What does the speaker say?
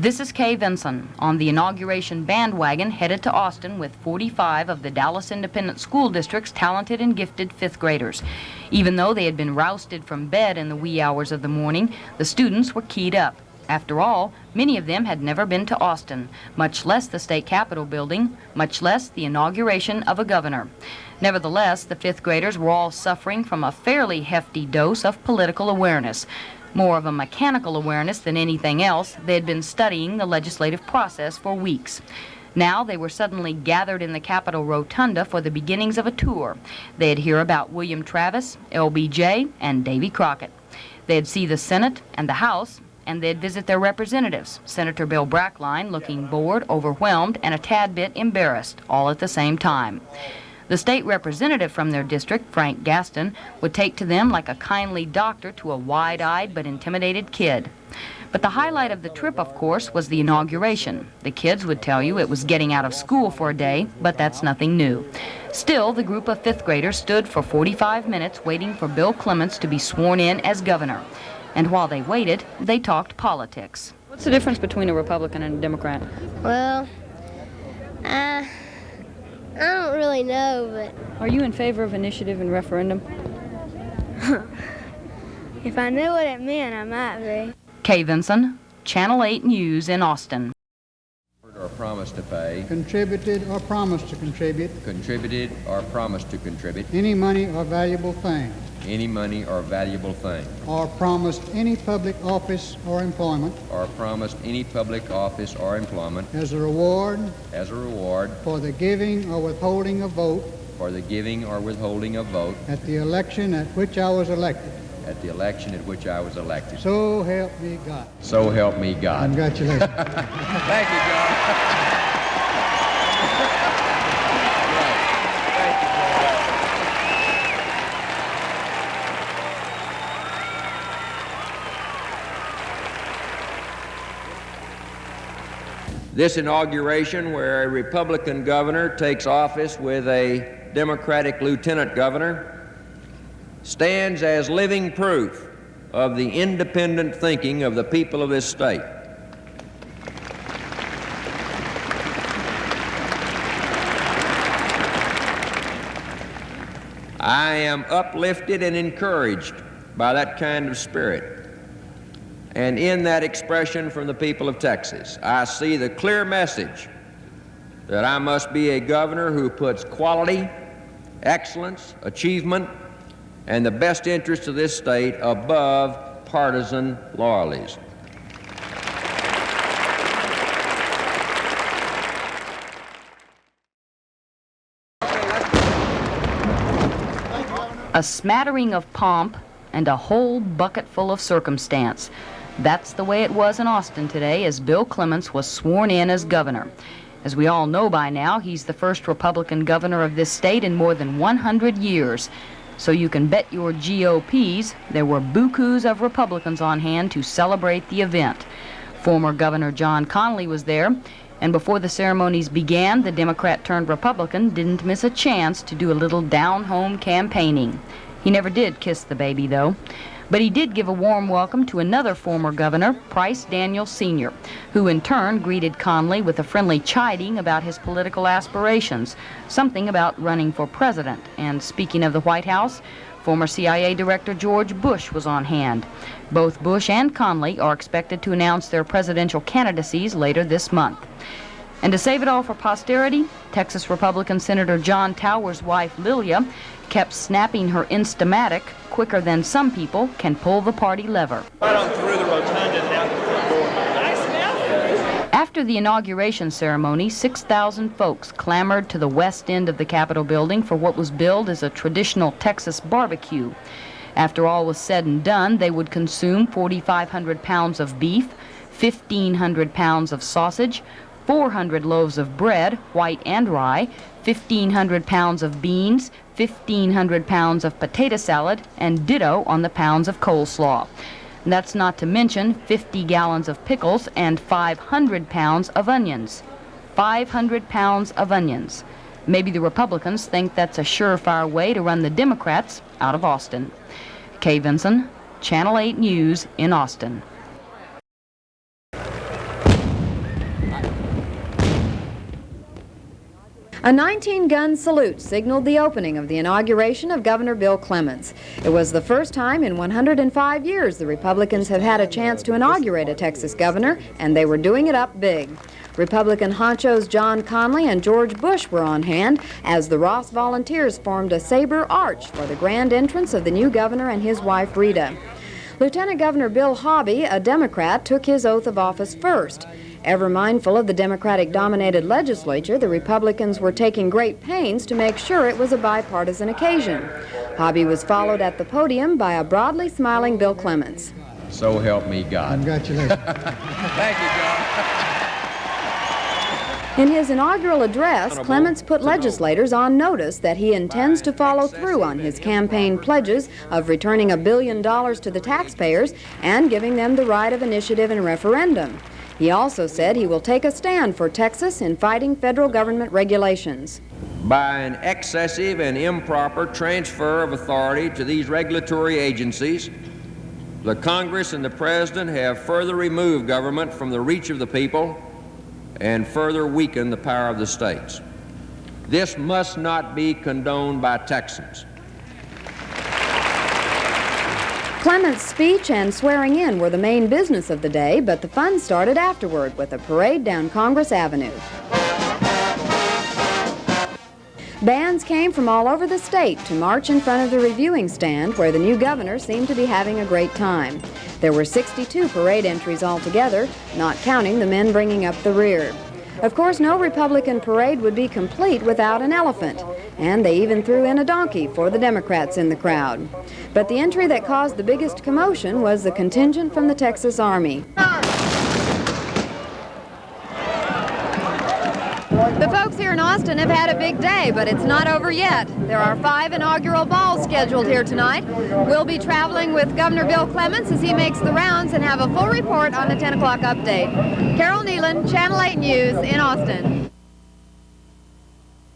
This is Kay Vinson on the inauguration bandwagon headed to Austin with 45 of the Dallas Independent School District's talented and gifted fifth graders. Even though they had been rousted from bed in the wee hours of the morning, the students were keyed up. After all, many of them had never been to Austin, much less the state capitol building, much less the inauguration of a governor. Nevertheless, the fifth graders were all suffering from a fairly hefty dose of political awareness. More of a mechanical awareness than anything else. They had been studying the legislative process for weeks. Now they were suddenly gathered in the Capitol Rotunda for the beginnings of a tour. They'd hear about William Travis, LBJ, and Davy Crockett. They'd see the Senate and the House, and they'd visit their representatives, Senator Bill Brackline looking bored, overwhelmed, and a tad bit embarrassed, all at the same time. The state representative from their district, Frank Gaston, would take to them like a kindly doctor to a wide-eyed but intimidated kid. But the highlight of the trip, of course, was the inauguration. The kids would tell you it was getting out of school for a day, but that's nothing new. Still, the group of fifth graders stood for 45 minutes waiting for Bill Clements to be sworn in as governor. And while they waited, they talked politics. What's the difference between a Republican and a Democrat? Well, I don't really know, but... Are you in favor of initiative and referendum? If I knew what it meant, I might be. Kay Vinson, Channel 8 News in Austin. Or promised to pay. Contributed or promised to contribute. Contributed or promised to contribute. Any money or valuable thing. Any money or valuable thing. Or promised any public office or employment. Or promised any public office or employment. As a reward. As a reward. For the giving or withholding of vote. For the giving or withholding of vote. At the election at which I was elected. At the election at which I was elected. So help me God. So help me God. Congratulations. Thank you, John. This inauguration, where a Republican governor takes office with a Democratic lieutenant governor, stands as living proof of the independent thinking of the people of this state. I am uplifted and encouraged by that kind of spirit. And in that expression from the people of Texas, I see the clear message that I must be a governor who puts quality, excellence, achievement, and the best interests of this state above partisan loyalties. A smattering of pomp and a whole bucket full of circumstance. That's the way it was in Austin today as Bill Clements was sworn in as governor. As we all know by now, he's the first Republican governor of this state in more than 100 years. So you can bet your GOPs there were bukus of Republicans on hand to celebrate the event. Former Governor John Connally was there, and before the ceremonies began, the Democrat-turned-Republican didn't miss a chance to do a little down-home campaigning. He never did kiss the baby, though. But he did give a warm welcome to another former governor, Price Daniels Sr., who in turn greeted Connally with a friendly chiding about his political aspirations, something about running for president. And speaking of the White House, former CIA Director George Bush was on hand. Both Bush and Connally are expected to announce their presidential candidacies later this month. And to save it all for posterity, Texas Republican Senator John Tower's wife, Lilia, kept snapping her Instamatic quicker than some people can pull the party lever. Right on through the rotunda and out the front door. After the inauguration ceremony, 6,000 folks clamored to the west end of the Capitol building for what was billed as a traditional Texas barbecue. After all was said and done, they would consume 4,500 pounds of beef, 1,500 pounds of sausage, 400 loaves of bread, white and rye, 1,500 pounds of beans, 1,500 pounds of potato salad, and ditto on the pounds of coleslaw. That's not to mention 50 gallons of pickles and 500 pounds of onions. 500 pounds of onions. Maybe the Republicans think that's a surefire way to run the Democrats out of Austin. Kay Vinson, Channel 8 News in Austin. A 19-gun salute signaled the opening of the inauguration of Governor Bill Clements. It was the first time in 105 years the Republicans have had a chance to inaugurate a Texas governor, and they were doing it up big. Republican honchos John Conley and George Bush were on hand as the Ross Volunteers formed a saber arch for the grand entrance of the new governor and his wife Rita. Lieutenant Governor Bill Hobby, a Democrat, took his oath of office first. Ever mindful of the Democratic-dominated legislature, the Republicans were taking great pains to make sure it was a bipartisan occasion. Hobby was followed at the podium by a broadly smiling Bill Clements. So help me God. Congratulations. Thank you, John. In his inaugural address, Clements put legislators on notice that he intends to follow through on his campaign pledges of returning $1 billion to the taxpayers and giving them the right of initiative and referendum. He also said he will take a stand for Texas in fighting federal government regulations. By an excessive and improper transfer of authority to these regulatory agencies, the Congress and the President have further removed government from the reach of the people and further weakened the power of the states. This must not be condoned by Texans. Clements' speech and swearing in were the main business of the day, but the fun started afterward with a parade down Congress Avenue. Bands came from all over the state to march in front of the reviewing stand where the new governor seemed to be having a great time. There were 62 parade entries altogether, not counting the men bringing up the rear. Of course, no Republican parade would be complete without an elephant, and they even threw in a donkey for the Democrats in the crowd. But the entry that caused the biggest commotion was the contingent from the Texas Army. The folks here in Austin have had a big day, but it's not over yet. There are 5 inaugural balls scheduled here tonight. We'll be traveling with Governor Bill Clements as he makes the rounds and have a full report on the 10 o'clock update. Carol Nealon, Channel 8 News in Austin.